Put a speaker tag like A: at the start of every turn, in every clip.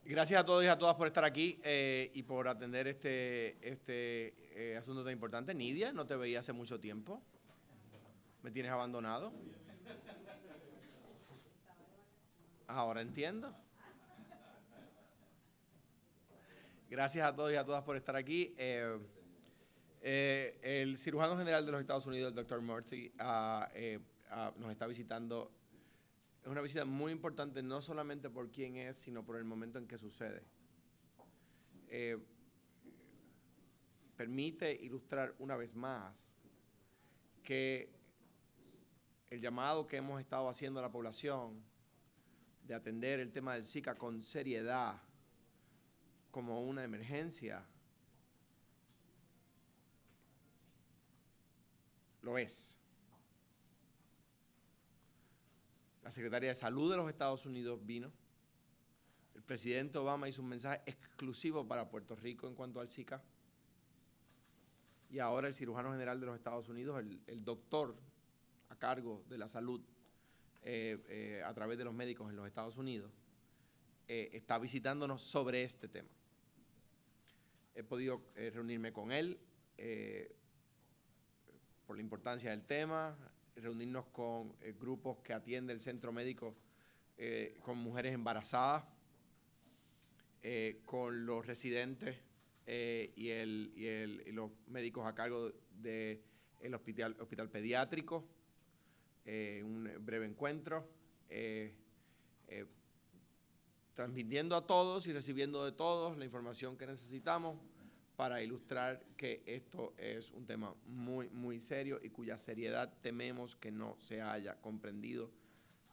A: Gracias a todos y a todas por estar aquí y por atender este asunto tan importante. Nidia, no te veía hace mucho tiempo. ¿Me tienes abandonado? Ahora entiendo. Gracias a todos y a todas por estar aquí. El cirujano general de los Estados Unidos, el doctor Murthy, nos está visitando. Es una visita muy importante, no solamente por quién es, sino por el momento en que sucede. Permite ilustrar una vez más que el llamado que hemos estado haciendo a la población de atender el tema del Zika con seriedad como una emergencia, lo es. La secretaria de Salud de los Estados Unidos vino. El presidente Obama hizo un mensaje exclusivo para Puerto Rico en cuanto al Zika. Y ahora el cirujano general de los Estados Unidos, el doctor a cargo de la salud a través de los médicos en los Estados Unidos, está visitándonos sobre este tema. He podido reunirme con él por la importancia del tema, reunirnos con grupos que atiende el centro médico con mujeres embarazadas, con los residentes y los médicos a cargo del hospital pediátrico, un breve encuentro, transmitiendo a todos y recibiendo de todos la información que necesitamos para ilustrar que esto es un tema muy, muy serio y cuya seriedad tememos que no se haya comprendido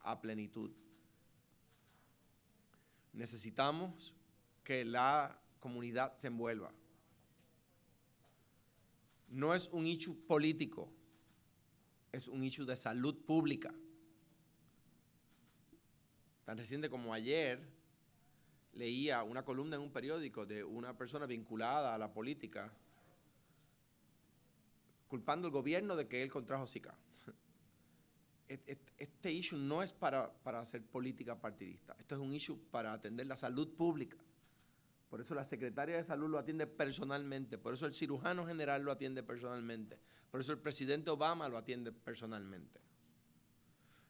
A: a plenitud. Necesitamos que la comunidad se envuelva. No es un issue político, es un issue de salud pública. Tan reciente como ayer, leía una columna en un periódico de una persona vinculada a la política culpando al gobierno de que él contrajo Zika. Este issue no es para hacer política partidista. Esto es un issue para atender la salud pública. Por eso la secretaria de Salud lo atiende personalmente. Por eso el cirujano general lo atiende personalmente. Por eso el presidente Obama lo atiende personalmente.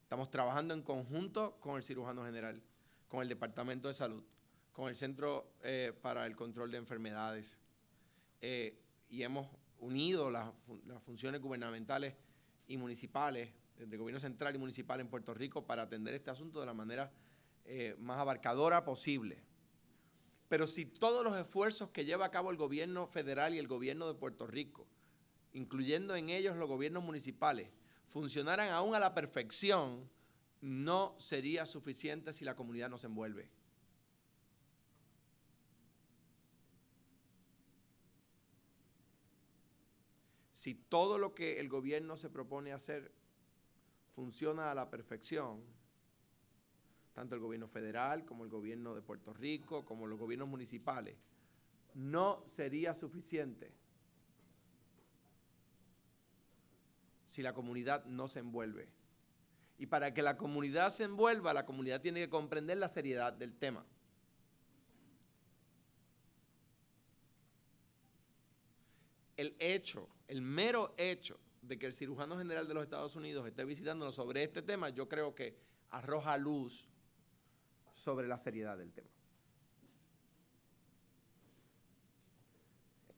A: Estamos trabajando en conjunto con el cirujano general, con el Departamento de Salud, con el Centro para el Control de Enfermedades y hemos unido las funciones gubernamentales y municipales, del gobierno central y municipal en Puerto Rico para atender este asunto de la manera más abarcadora posible. Pero si todos los esfuerzos que lleva a cabo el gobierno federal y el gobierno de Puerto Rico, incluyendo en ellos los gobiernos municipales, funcionaran aún a la perfección, no sería suficiente si la comunidad no se envuelve. Si todo lo que el gobierno se propone hacer funciona a la perfección, tanto el gobierno federal como el gobierno de Puerto Rico, como los gobiernos municipales, no sería suficiente si la comunidad no se envuelve. Y para que la comunidad se envuelva, la comunidad tiene que comprender la seriedad del tema. El mero hecho de que el cirujano general de los Estados Unidos esté visitándonos sobre este tema, yo creo que arroja luz sobre la seriedad del tema.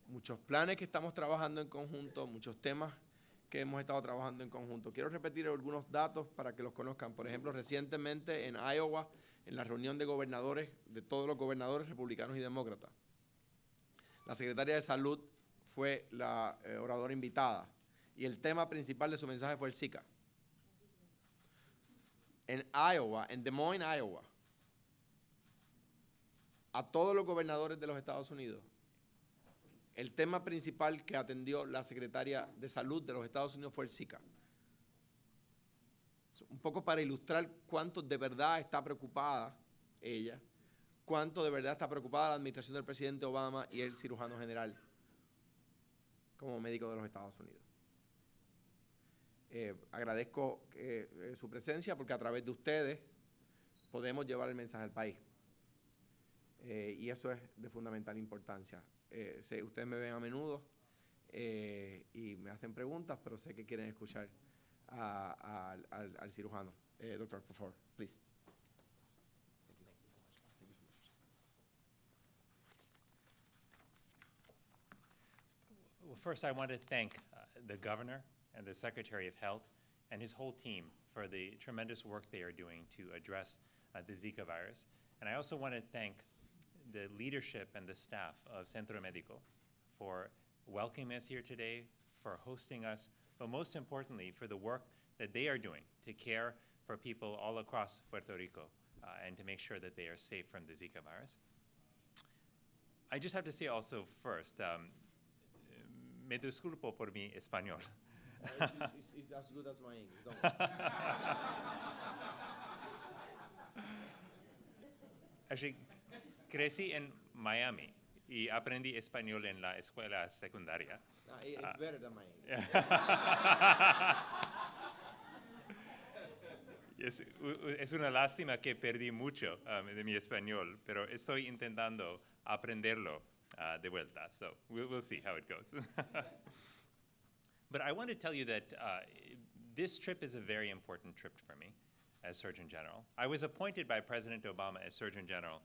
A: Muchos planes que estamos trabajando en conjunto, muchos temas que hemos estado trabajando en conjunto. Quiero repetir algunos datos para que los conozcan. Por ejemplo, recientemente en Iowa, en la reunión de gobernadores, de todos los gobernadores republicanos y demócratas, la secretaria de Salud fue la oradora invitada y el tema principal de su mensaje fue el Zika. En Iowa, en Des Moines, Iowa, a todos los gobernadores de los Estados Unidos, el tema principal que atendió la secretaria de Salud de los Estados Unidos fue el Zika. Un poco para ilustrar cuánto de verdad está preocupada ella, cuánto de verdad está preocupada la administración del presidente Obama y el cirujano general como médico de los Estados Unidos. Agradezco su presencia porque a través de ustedes podemos llevar el mensaje al país. Y eso es de fundamental importancia. Ustedes me ven a menudo y me hacen preguntas, pero sé que quieren escuchar al cirujano. Doctor, por favor, please.
B: Well, first, I want to thank the governor and the Secretary of Health and his whole team for the tremendous work they are doing to address the Zika virus. And I also want to thank the leadership and the staff of Centro Médico for welcoming us here today, for hosting us, but most importantly, for the work that they are doing to care for people all across Puerto Rico and to make sure that they are safe from the Zika virus. I just have to say also first, me disculpo por mi español.
A: It's as good as my English, don't worry.
B: Actually, crecí en Miami y aprendí español en la escuela secundaria.
A: It's better than my English.
B: Es una lástima que perdí mucho de mi español, pero estoy intentando aprenderlo de vuelta. So we'll see how it goes. But I want to tell you that this trip is a very important trip for me as Surgeon General. I was appointed by President Obama as Surgeon General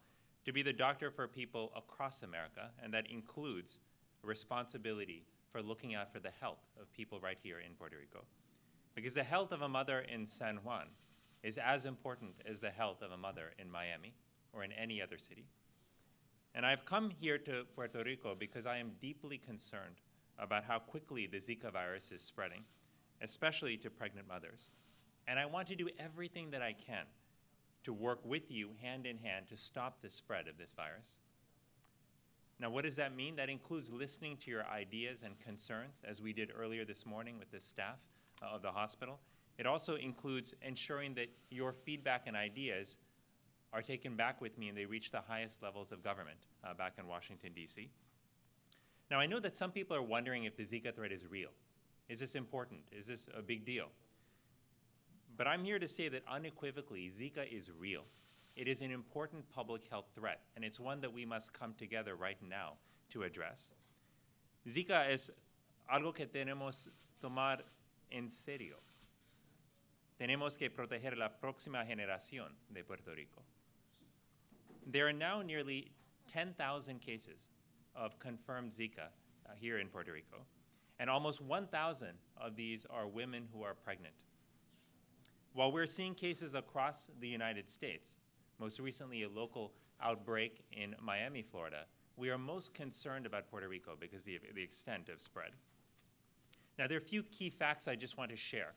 B: to be the doctor for people across America, and that includes responsibility for looking out for the health of people right here in Puerto Rico. Because the health of a mother in San Juan is as important as the health of a mother in Miami or in any other city. And I've come here to Puerto Rico because I am deeply concerned about how quickly the Zika virus is spreading, especially to pregnant mothers. And I want to do everything that I can to work with you hand in hand to stop the spread of this virus. Now, what does that mean? That includes listening to your ideas and concerns, as we did earlier this morning with the staff of the hospital. It also includes ensuring that your feedback and ideas are taken back with me and they reach the highest levels of government back in Washington, D.C. Now, I know that some people are wondering if the Zika threat is real. Is this important? Is this a big deal? But I'm here to say that unequivocally, Zika is real. It is an important public health threat, and it's one that we must come together right now to address. Zika es algo que tenemos tomar en serio. Tenemos que proteger la próxima generación de Puerto Rico. There are now nearly 10,000 cases of confirmed Zika here in Puerto Rico, and almost 1,000 of these are women who are pregnant. While we're seeing cases across the United States, most recently a local outbreak in Miami, Florida, we are most concerned about Puerto Rico because of the extent of spread. Now, there are a few key facts I just want to share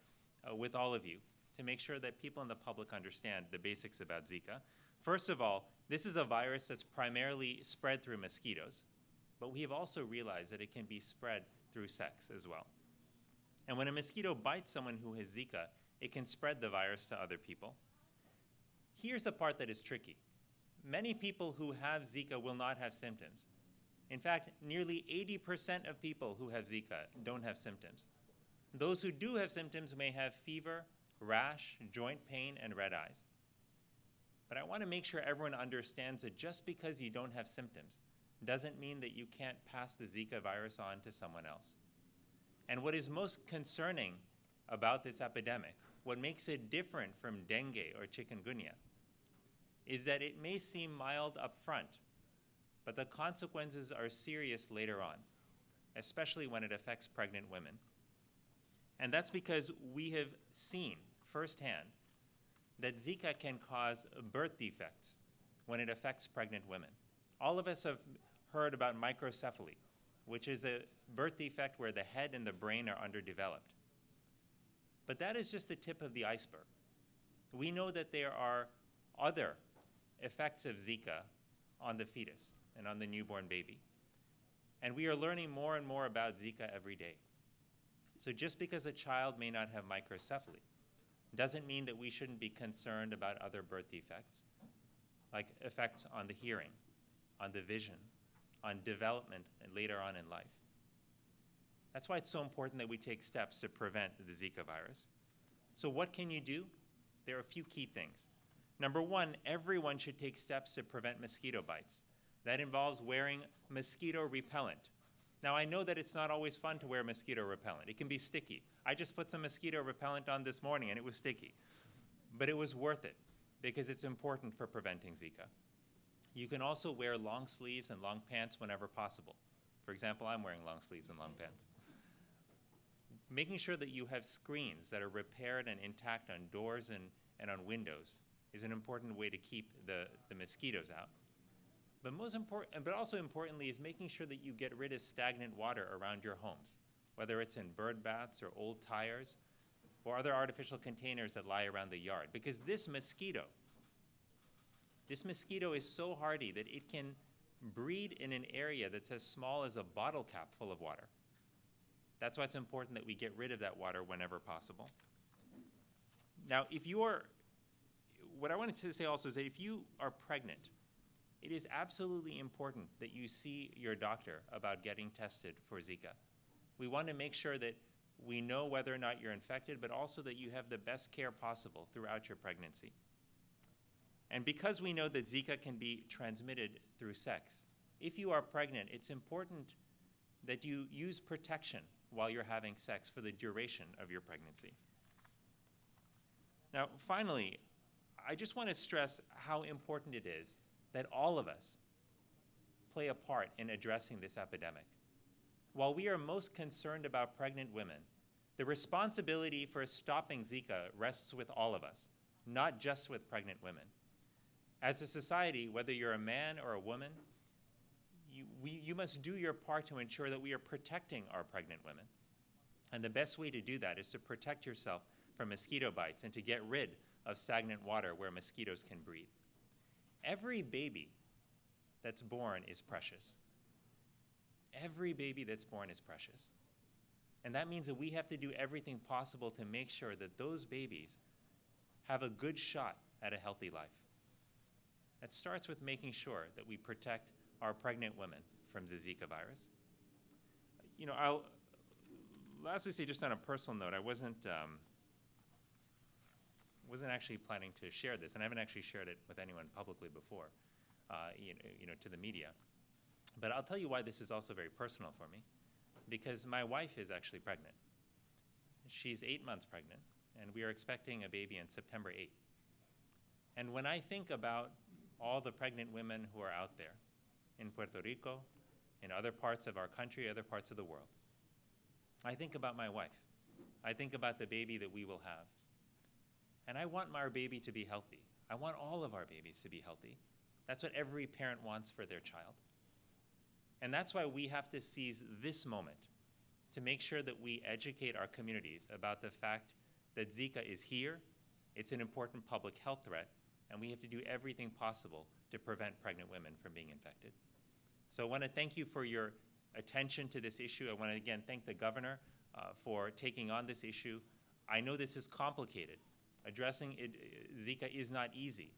B: with all of you to make sure that people in the public understand the basics about Zika. First of all, this is a virus that's primarily spread through mosquitoes, but we have also realized that it can be spread through sex as well. And when a mosquito bites someone who has Zika, it can spread the virus to other people. Here's the part that is tricky. Many people who have Zika will not have symptoms. In fact, nearly 80% of people who have Zika don't have symptoms. Those who do have symptoms may have fever, rash, joint pain, and red eyes. But I want to make sure everyone understands that just because you don't have symptoms doesn't mean that you can't pass the Zika virus on to someone else. And what is most concerning about this epidemic, what makes it different from dengue or chikungunya, is that it may seem mild up front, but the consequences are serious later on, especially when it affects pregnant women. And that's because we have seen firsthand that Zika can cause birth defects when it affects pregnant women. All of us have heard about microcephaly, which is a birth defect where the head and the brain are underdeveloped. But that is just the tip of the iceberg. We know that there are other effects of Zika on the fetus and on the newborn baby. And we are learning more and more about Zika every day. So just because a child may not have microcephaly doesn't mean that we shouldn't be concerned about other birth defects, like effects on the hearing, on the vision, on development, and later on in life. That's why it's so important that we take steps to prevent the Zika virus. So what can you do? There are a few key things. Number one, everyone should take steps to prevent mosquito bites. That involves wearing mosquito repellent. Now, I know that it's not always fun to wear mosquito repellent. It can be sticky. I just put some mosquito repellent on this morning and it was sticky. But it was worth it because it's important for preventing Zika. You can also wear long sleeves and long pants whenever possible. For example, I'm wearing long sleeves and long pants. Making sure that you have screens that are repaired and intact on doors and on windows is an important way to keep the mosquitoes out. But also importantly is making sure that you get rid of stagnant water around your homes, whether it's in bird baths or old tires or other artificial containers that lie around the yard. Because this mosquito is so hardy that it can breed in an area that's as small as a bottle cap full of water. That's why it's important that we get rid of that water whenever possible. Now, what I wanted to say also is that if you are pregnant, it is absolutely important that you see your doctor about getting tested for Zika. We want to make sure that we know whether or not you're infected, but also that you have the best care possible throughout your pregnancy. And because we know that Zika can be transmitted through sex, if you are pregnant, it's important that you use protection while you're having sex for the duration of your pregnancy. Now, finally, I just want to stress how important it is that all of us play a part in addressing this epidemic. While we are most concerned about pregnant women, the responsibility for stopping Zika rests with all of us, not just with pregnant women. As a society, whether you're a man or a woman, you must do your part to ensure that we are protecting our pregnant women. And the best way to do that is to protect yourself from mosquito bites and to get rid of stagnant water where mosquitoes can breed. Every baby that's born is precious. Every baby that's born is precious. And that means that we have to do everything possible to make sure that those babies have a good shot at a healthy life. That starts with making sure that we protect our pregnant women from the Zika virus. I'll lastly say, just on a personal note, I wasn't actually planning to share this, and I haven't actually shared it with anyone publicly before, to the media. But I'll tell you why this is also very personal for me, because my wife is actually pregnant. She's 8 months pregnant, and we are expecting a baby on September 8th. And when I think about all the pregnant women who are out there in Puerto Rico, in other parts of our country, other parts of the world, I think about my wife. I think about the baby that we will have. And I want our baby to be healthy. I want all of our babies to be healthy. That's what every parent wants for their child. And that's why we have to seize this moment to make sure that we educate our communities about the fact that Zika is here, it's an important public health threat, and we have to do everything possible to prevent pregnant women from being infected. So I want to thank you for your attention to this issue. I want to again thank the governor for taking on this issue. I know this is complicated. Addressing Zika is not easy.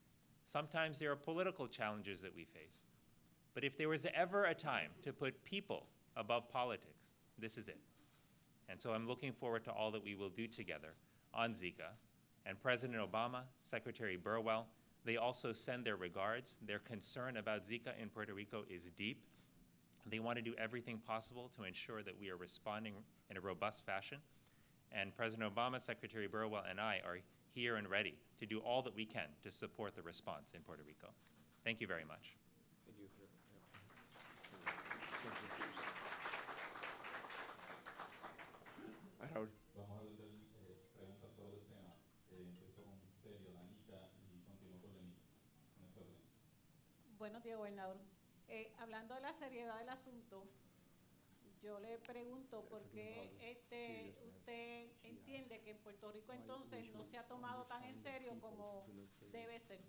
B: Sometimes there are political challenges that we face. But if there was ever a time to put people above politics, this is it. And so I'm looking forward to all that we will do together on Zika. And President Obama, Secretary Burwell, they also send their regards. Their concern about Zika in Puerto Rico is deep. They want to do everything possible to ensure that we are responding in a robust fashion. And President Obama, Secretary Burwell, and I are here and ready to do all that we can to support the response in Puerto Rico. Thank you very much.
A: Thank you. Raúl.
C: Vamos a hacer preguntas sobre el tema. Empezó con Celia, la Nica, y continuó con Lenita. En ese orden.
D: Buenos días, gobernador. Hablando de la seriedad del asunto, yo le pregunto por qué usted entiende que en Puerto Rico entonces no se ha tomado tan en serio como debe ser.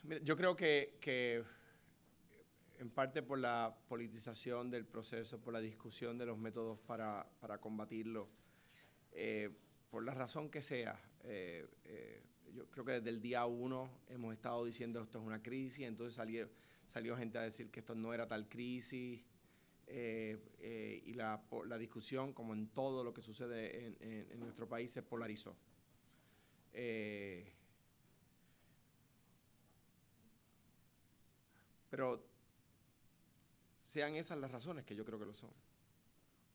A: Mira, yo creo que en parte por la politización del proceso, por la discusión de los métodos para combatirlo, por la razón que sea, yo creo que desde el día 1 hemos estado diciendo esto es una crisis, entonces salió gente a decir que esto no era tal crisis, y la discusión, como en todo lo que sucede en nuestro país, se polarizó. Pero sean esas las razones, que yo creo que lo son,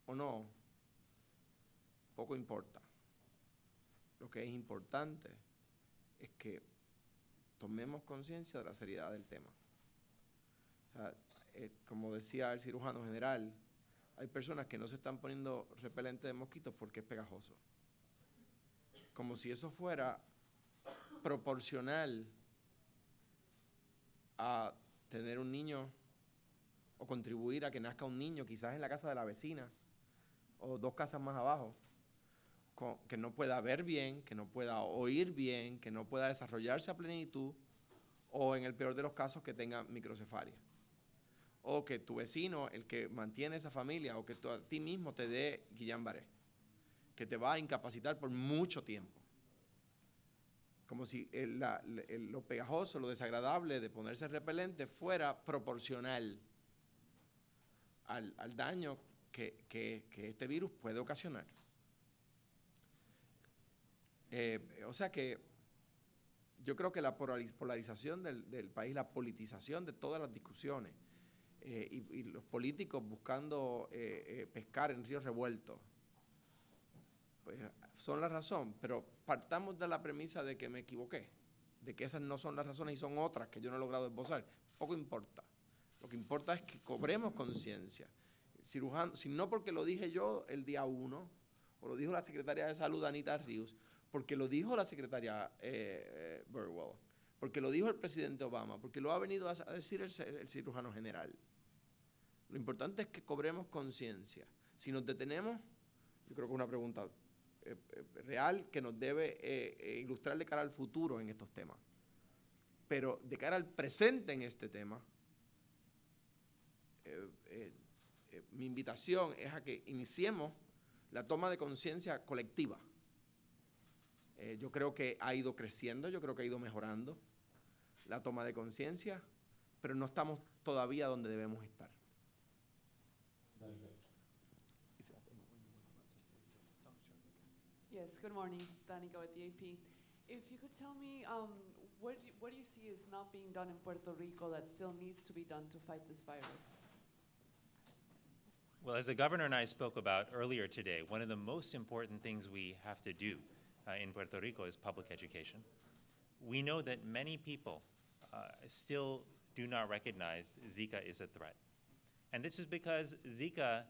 A: o no, poco importa. Lo que es importante es que tomemos conciencia de la seriedad del tema. O sea, como decía el cirujano general, hay personas que no se están poniendo repelente de mosquitos porque es pegajoso. Como si eso fuera proporcional a tener un niño o contribuir a que nazca un niño, quizás en la casa de la vecina o 2 casas más abajo, que no pueda ver bien, que no pueda oír bien, que no pueda desarrollarse a plenitud, o en el peor de los casos que tenga microcefalia. O que tu vecino, el que mantiene esa familia, o que tú a ti mismo te dé Guillain-Barré, que te va a incapacitar por mucho tiempo. Como si lo pegajoso, lo desagradable de ponerse repelente fuera proporcional al daño que este virus puede ocasionar. O sea que yo creo que la polarización del país, la politización de todas las discusiones y los políticos buscando pescar en ríos revueltos, pues son la razón, pero partamos de la premisa de que me equivoqué, de que esas no son las razones y son otras que yo no he logrado esbozar. Poco importa. Lo que importa es que cobremos conciencia. Cirujano, si no porque lo dije yo el día 1, o lo dijo la secretaria de Salud, Anita Ríos, porque lo dijo la secretaria Burwell, porque lo dijo el presidente Obama, porque lo ha venido a decir el cirujano general. Lo importante es que cobremos conciencia. Si nos detenemos, yo creo que es una pregunta real que nos debe ilustrar de cara al futuro en estos temas. Pero de cara al presente en este tema, mi invitación es a que iniciemos la toma de conciencia colectiva. Yo creo que ha ido creciendo, yo creo que ha ido mejorando la toma de conciencia, pero no estamos todavía donde debemos estar.
E: Yes, good morning. Danica with the AP. If you could tell me, what do you see is not being done in Puerto Rico that still needs to be done to fight this virus?
B: Well, as the governor and I spoke about earlier today, one of the most important things we have to do in Puerto Rico is public education. We know that many people still do not recognize Zika is a threat. And this is because Zika,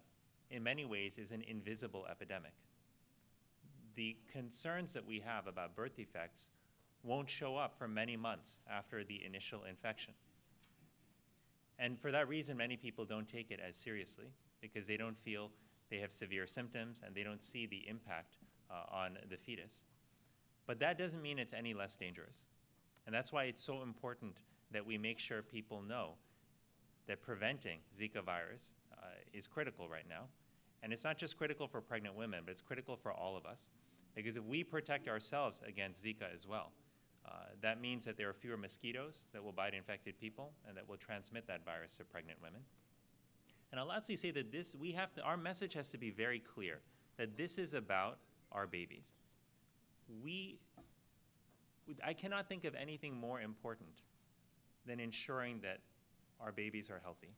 B: in many ways, is an invisible epidemic. The concerns that we have about birth defects won't show up for many months after the initial infection. And for that reason, many people don't take it as seriously because they don't feel they have severe symptoms and they don't see the impact on the fetus. But that doesn't mean it's any less dangerous. And that's why it's so important that we make sure people know that preventing Zika virus is critical right now. And it's not just critical for pregnant women, but it's critical for all of us. Because if we protect ourselves against Zika as well, that means that there are fewer mosquitoes that will bite infected people and that will transmit that virus to pregnant women. And I'll lastly say that our message has to be very clear, that this is about our babies. I cannot think of anything more important than ensuring that our babies are healthy,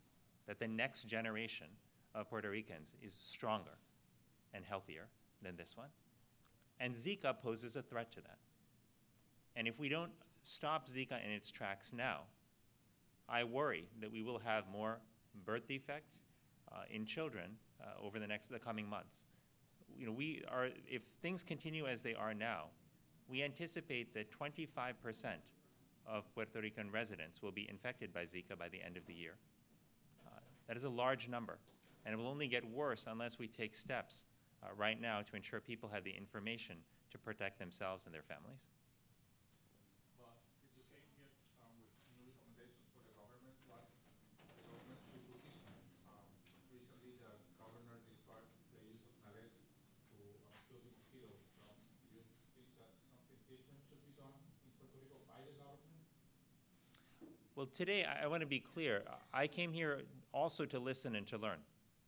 B: that the next generation of Puerto Ricans is stronger and healthier than this one. And Zika poses a threat to that. And if we don't stop Zika in its tracks now, I worry that we will have more birth defects in children over the coming months. If things continue as they are now, we anticipate that 25% of Puerto Rican residents will be infected by Zika by the end of the year. That is a large number, and it will only get worse unless we take steps right now to ensure people have the information to protect themselves and their families.
C: But if you came here with new recommendations for the government, what the government should do different. Recently, the governor discarded the use of mallet to kill the mosquitoes. Do you think that something different should be done in Puerto Rico by the government?
B: Well, today I want to be clear. I came here also to listen and to learn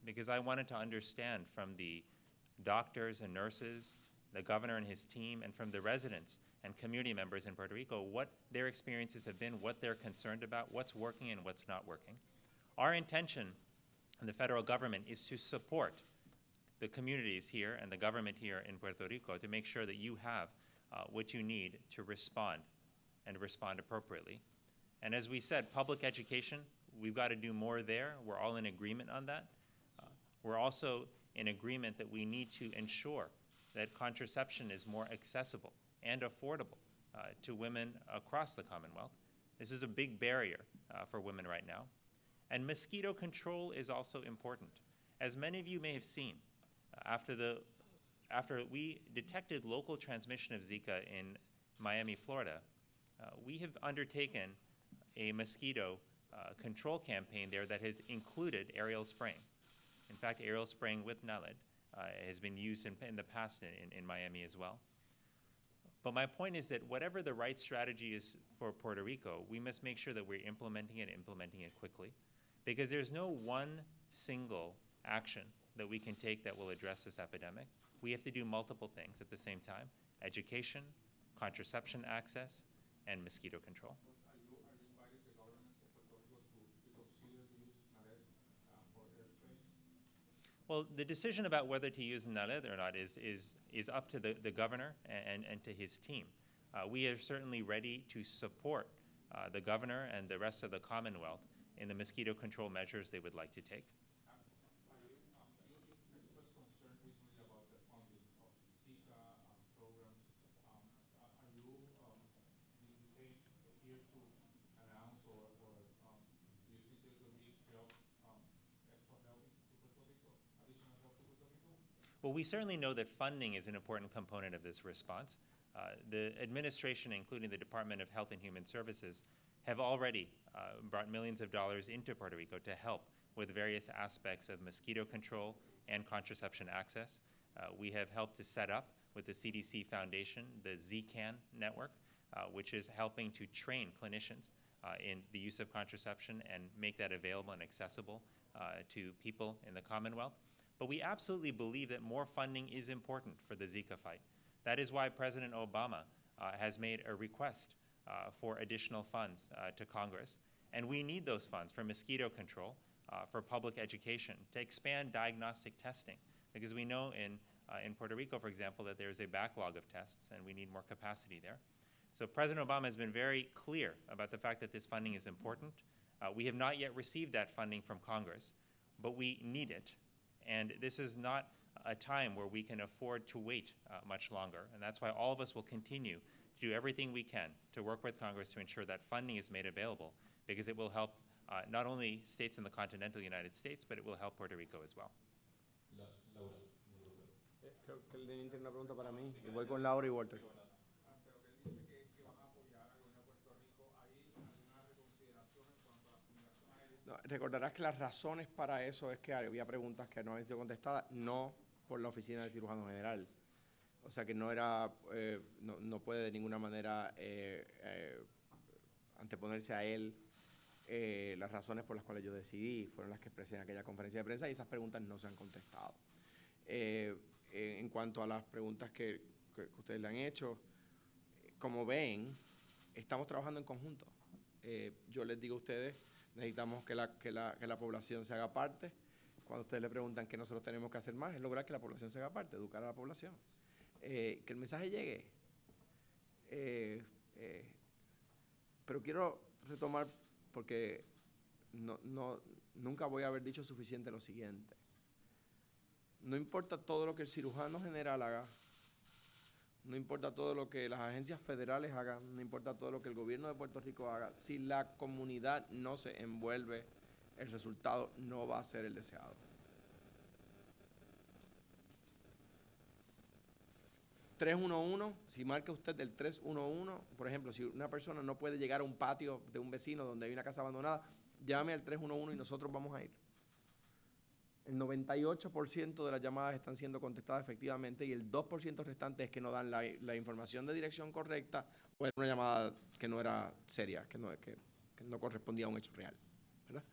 B: because I wanted to understand from the doctors and nurses, the governor and his team, and from the residents and community members in Puerto Rico what their experiences have been, what they're concerned about, what's working and what's not working. Our intention in the federal government is to support the communities here and the government here in Puerto Rico to make sure that you have what you need to respond and respond appropriately. And as we said, public education, we've got to do more there. We're all in agreement on that. We're also in agreement that we need to ensure that contraception is more accessible and affordable to women across the Commonwealth. This is a big barrier for women right now. And mosquito control is also important. As many of you may have seen, after we detected local transmission of Zika in Miami, Florida, we have undertaken a mosquito control campaign there that has included aerial spraying. In fact, aerial spraying with NALED has been used in the past in Miami as well. But my point is that whatever the right strategy is for Puerto Rico, we must make sure that we're implementing it quickly, because there's no one single action that we can take that will address this epidemic. We have to do multiple things at the same time: education, contraception access, and mosquito control.
C: Are you inviting the government of Puerto Rico to consider the use of NALED for air spraying?
B: Well, the decision about whether to use NALED or not is up to the governor and to his team. We are certainly ready to support the governor and the rest of the Commonwealth in the mosquito control measures they would like to take.
C: You expressed concern recently about the funding of Zika programs. Are you came here to announce or do you think there will be help, extra help to Puerto Rico, additional help to Puerto Rico?
B: Well, we certainly know that funding is an important component of this response. The administration, including the Department of Health and Human Services, have already brought millions of dollars into Puerto Rico to help with various aspects of mosquito control and contraception access. We have helped to set up with the CDC Foundation the ZCAN network, which is helping to train clinicians in the use of contraception and make that available and accessible to people in the Commonwealth. But we absolutely believe that more funding is important for the Zika fight. That is why President Obama has made a request for additional funds to Congress. And we need those funds for mosquito control, for public education, to expand diagnostic testing. Because we know in Puerto Rico, for example, that there's a backlog of tests and we need more capacity there. So President Obama has been very clear about the fact that this funding is important. We have not yet received that funding from Congress, but we need it. And this is not a time where we can afford to wait much longer. And that's why all of us will continue to do everything we can to work with Congress to ensure that funding is made available, because it will help not only states in the continental United States, but it will help Puerto Rico as well.
C: Laura.
A: Creo que el niño tiene una pregunta para mí. Y voy con Laura y Walter.
C: Pero que dice que van a apoyar al gobierno de Puerto Rico. ¿Hay alguna reconsideración en cuanto a la fumigación aérea?
A: No, recordarás que las razones para eso es que había preguntas que no habían sido contestadas, no por la oficina del cirujano general. O sea que no era, no puede de ninguna manera anteponerse a él. Las razones por las cuales yo decidí fueron las que expresé en aquella conferencia de prensa y esas preguntas no se han contestado. En cuanto a las preguntas que ustedes le han hecho, como ven, estamos trabajando en conjunto. Yo les digo a ustedes, necesitamos que la población se haga parte. Cuando ustedes le preguntan qué nosotros tenemos que hacer más, es lograr que la población se haga parte, educar a la población. Que el mensaje llegue. Pero quiero retomar, porque nunca voy a haber dicho suficiente lo siguiente. No importa todo lo que el cirujano general haga, no importa todo lo que las agencias federales hagan, no importa todo lo que el gobierno de Puerto Rico haga, si la comunidad no se envuelve, el resultado no va a ser el deseado. 311, si marca usted el 311, por ejemplo, si una persona no puede llegar a un patio de un vecino donde hay una casa abandonada, llame al 311 y nosotros vamos a ir. El 98% de las llamadas están siendo contestadas efectivamente y el 2% restante es que no dan la información de dirección correcta o era una llamada que no era seria, que no correspondía a un hecho real, ¿verdad?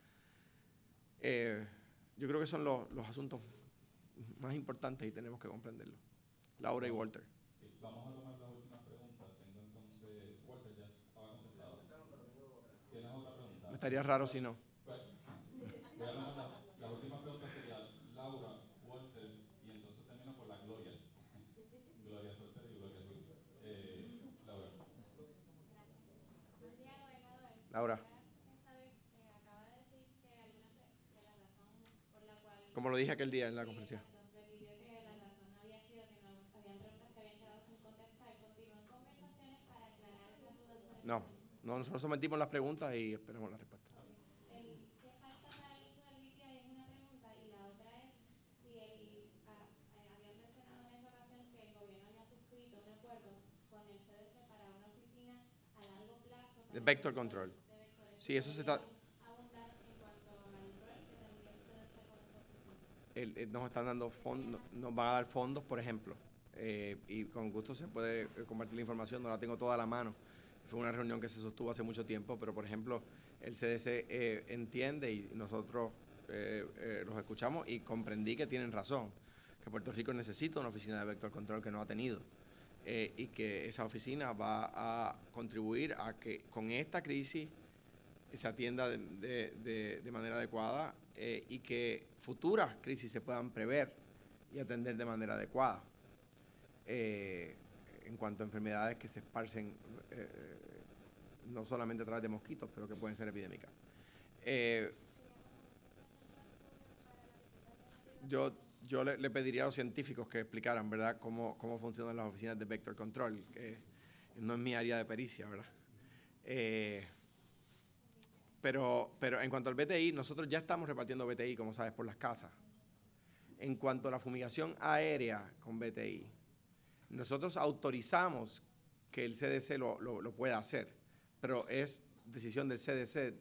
A: Yo creo que son los asuntos más importantes y tenemos que comprenderlo. Laura y Walter.
C: Sí, vamos a tomar las últimas preguntas. Tengo
A: estaría raro si no.
C: Voy a arrancar la última pregunta sería Laura, Walter, y entonces termino con las glorias. Gloria Solter y Gloria Luis. Laura.
F: Buen día, gobernador.
A: Laura,
F: Quisiera saber, acaba de decir que algunas de la razón por la cual...
A: como lo dije aquel día en la
F: Sí,
A: conferencia.
F: exacto. Refirió que la razón había sido que no habían preguntas que habían quedado sin contestar. Continúan conversaciones para aclarar esas dudas sobre
A: No, no, nosotros sometimos las preguntas y esperamos la respuesta.
F: ¿Qué falta para el uso del BTI? Es una pregunta. Y la otra es si habían mencionado en esa ocasión que el gobierno había suscrito un acuerdo con el CDC para una oficina a largo plazo.
A: De vector control.
F: De vectores.
A: Sí, eso se está...
F: Abundar en cuanto al rol que tendría el CDC con esa oficina.
A: Nos están dando fondos, nos van a dar fondos, por ejemplo, y con gusto se puede compartir la información, no la tengo toda a la mano. Fue una reunión que se sostuvo hace mucho tiempo, pero por ejemplo, el CDC entiende y nosotros los escuchamos y comprendí que tienen razón, que Puerto Rico necesita una oficina de vector control que no ha tenido, y que esa oficina va a contribuir a que con esta crisis se atienda de manera adecuada y que futuras crisis se puedan prever y atender de manera adecuada. En cuanto a enfermedades que se esparcen no solamente a través de mosquitos, pero que pueden ser epidémicas. Yo le pediría a los científicos que explicaran, ¿verdad?, cómo funcionan las oficinas de vector control, que no es mi área de pericia, ¿verdad? Pero en cuanto al BTI, nosotros ya estamos repartiendo BTI, como sabes, por las casas. En cuanto a la fumigación aérea con BTI, nosotros autorizamos que el CDC lo pueda hacer, pero es decisión del CDC.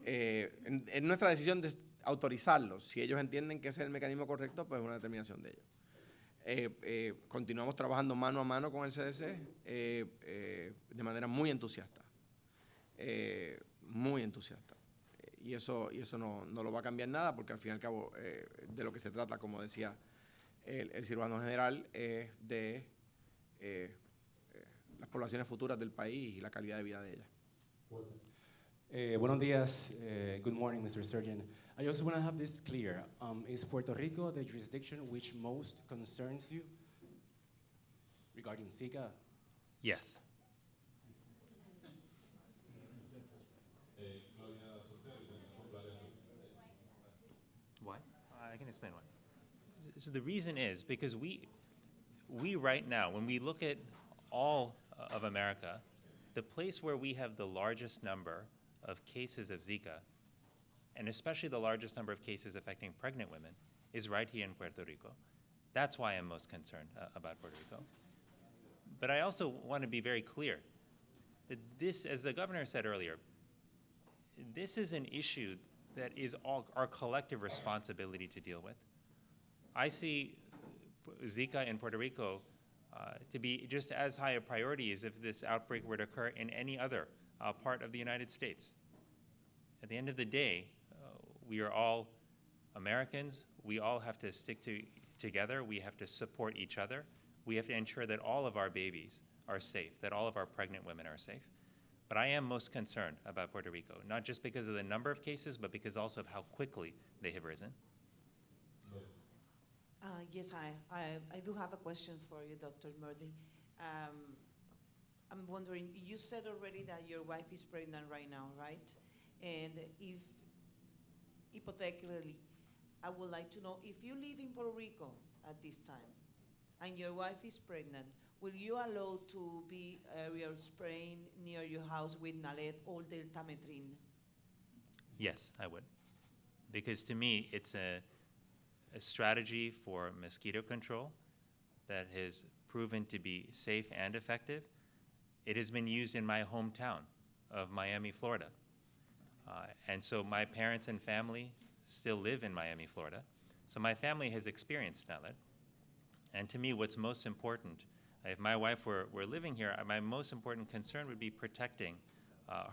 A: Es nuestra decisión de autorizarlo. Si ellos entienden que ese es el mecanismo correcto, pues es una determinación de ellos. Continuamos trabajando mano a mano con el CDC de manera muy entusiasta. Muy entusiasta. Y eso no lo va a cambiar nada, porque al fin y al cabo de lo que se trata, como decía el cirujano general, es de las poblaciones futuras del país y la calidad de vida de ellas.
G: Buenos días. Good morning, Mr. Surgeon. I just want to have this clear. Is Puerto Rico the jurisdiction which most concerns you regarding Zika?
B: Yes. Why? I can explain why. So the reason is because we right now, when we look at all of America, the place where we have the largest number of cases of Zika, and especially the largest number of cases affecting pregnant women, is right here in Puerto Rico. That's why I'm most concerned about Puerto Rico. But I also want to be very clear that this, as the governor said earlier, this is an issue that is our collective responsibility to deal with. I see Zika in Puerto Rico to be just as high a priority as if this outbreak were to occur in any other part of the United States. At the end of the day, we are all Americans. We all have to stick together. We have to support each other. We have to ensure that all of our babies are safe, that all of our pregnant women are safe. But I am most concerned about Puerto Rico, not just because of the number of cases, but because also of how quickly they have risen.
H: Yes, I do have a question for you, Dr. Murthy. I'm wondering, you said already that your wife is pregnant right now, right? And if, hypothetically, I would like to know, if you live in Puerto Rico at this time, and your wife is pregnant, will you allow to be aerial spraying near your house with Nalet or deltamethrin?
B: Yes, I would. Because to me, it's a strategy for mosquito control that has proven to be safe and effective. It has been used in my hometown of Miami, Florida. And so my parents and family still live in Miami, Florida. So my family has experienced Nalet. And to me, what's most important, if my wife were living here, my most important concern would be protecting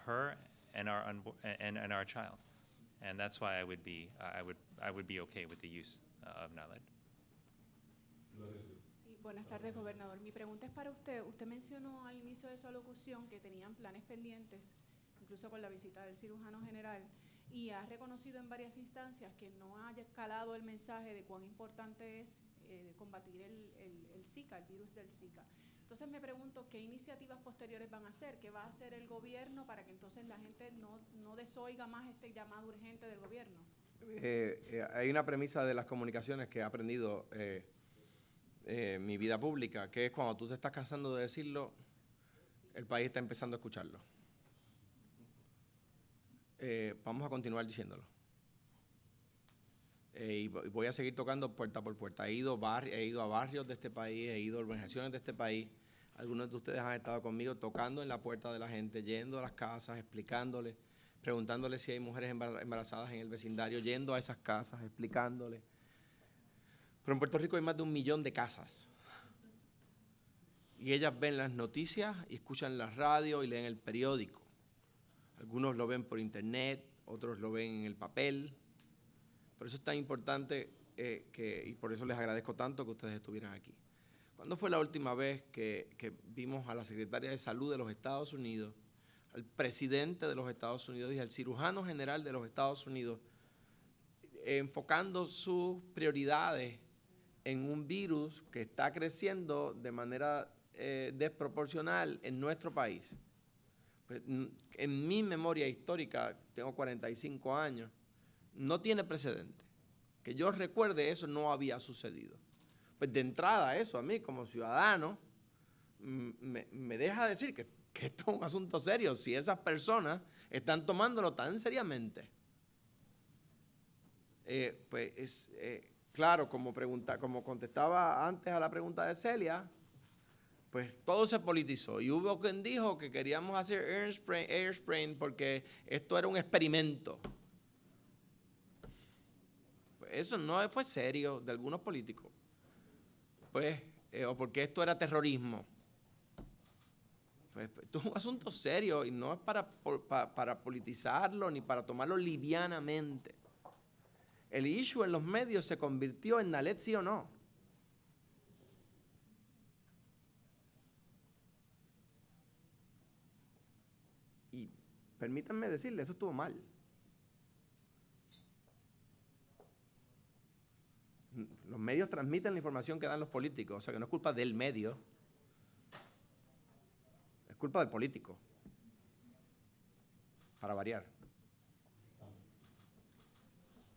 B: her and our child. And that's why I would be okay with the use of Nalet.
I: Sí, buenas tardes, gobernador. Mi pregunta es para usted. Usted mencionó al inicio de su alocución que tenían planes pendientes incluso con la visita del cirujano general, y ha reconocido en varias instancias que no haya escalado el mensaje de cuán importante es combatir el Zika, el virus del Zika. Entonces me pregunto, ¿qué iniciativas posteriores van a hacer? ¿Qué va a hacer el gobierno para que entonces la gente no desoiga más este llamado urgente del gobierno?
A: Hay una premisa de las comunicaciones que he aprendido mi vida pública, que es cuando tú te estás cansando de decirlo, el país está empezando a escucharlo. Vamos a continuar diciéndolo. Y voy a seguir tocando puerta por puerta. He ido a barrios de este país, he ido a organizaciones de este país. Algunos de ustedes han estado conmigo tocando en la puerta de la gente, yendo a las casas, explicándoles, preguntándoles si hay mujeres embarazadas en el vecindario, yendo a esas casas, explicándoles. Pero en Puerto Rico hay más de 1 millón de casas. Y ellas ven las noticias y escuchan la radio y leen el periódico. Algunos lo ven por internet, otros lo ven en el papel. Por eso es tan importante y por eso les agradezco tanto que ustedes estuvieran aquí. ¿Cuándo fue la última vez que vimos a la secretaria de Salud de los Estados Unidos, al presidente de los Estados Unidos y al cirujano general de los Estados Unidos enfocando sus prioridades en un virus que está creciendo de manera desproporcional en nuestro país? Pues, en mi memoria histórica, tengo 45 años, no tiene precedente. Que yo recuerde, eso no había sucedido. Pues de entrada eso a mí como ciudadano me deja decir que esto es un asunto serio si esas personas están tomándolo tan seriamente. Claro, como contestaba antes a la pregunta de Celia, pues todo se politizó y hubo quien dijo que queríamos hacer airspraying porque esto era un experimento. Pues eso no fue serio de algunos políticos. O porque esto era terrorismo. Pues esto es un asunto serio y no es para politizarlo ni para tomarlo livianamente. El issue en los medios se convirtió en Nalet sí o no. Y permítanme decirle, eso estuvo mal. Los medios transmiten la información que dan los políticos, o sea que no es culpa del medio, es culpa del político, para variar.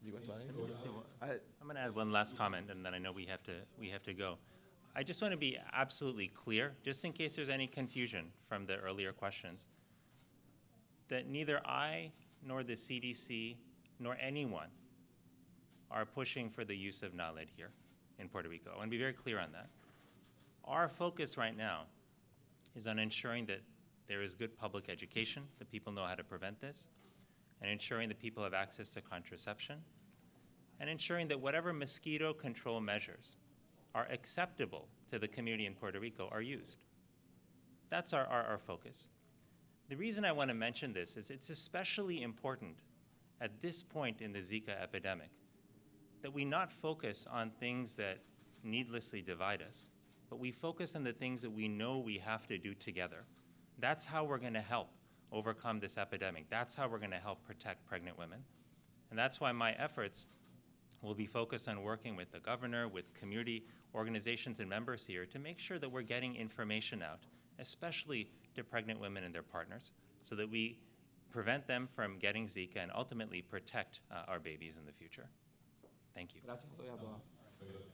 B: I'm going to add one last comment, and then I know we have to go. I just want to be absolutely clear, just in case there's any confusion from the earlier questions, that neither I nor the CDC nor anyone are pushing for the use of NALED here in Puerto Rico. I want to be very clear on that. Our focus right now is on ensuring that there is good public education, that people know how to prevent this, and ensuring that people have access to contraception, and ensuring that whatever mosquito control measures are acceptable to the community in Puerto Rico are used. That's our focus. The reason I want to mention this is it's especially important at this point in the Zika epidemic that we not focus on things that needlessly divide us, but we focus on the things that we know we have to do together. That's how we're going to help overcome this epidemic. That's how we're going to help protect pregnant women. And that's why my efforts will be focused on working with the governor, with community organizations and members here to make sure that we're getting information out, especially to pregnant women and their partners, so that we prevent them from getting Zika and ultimately protect our babies in the future. Thank you.
A: Gracias a todos.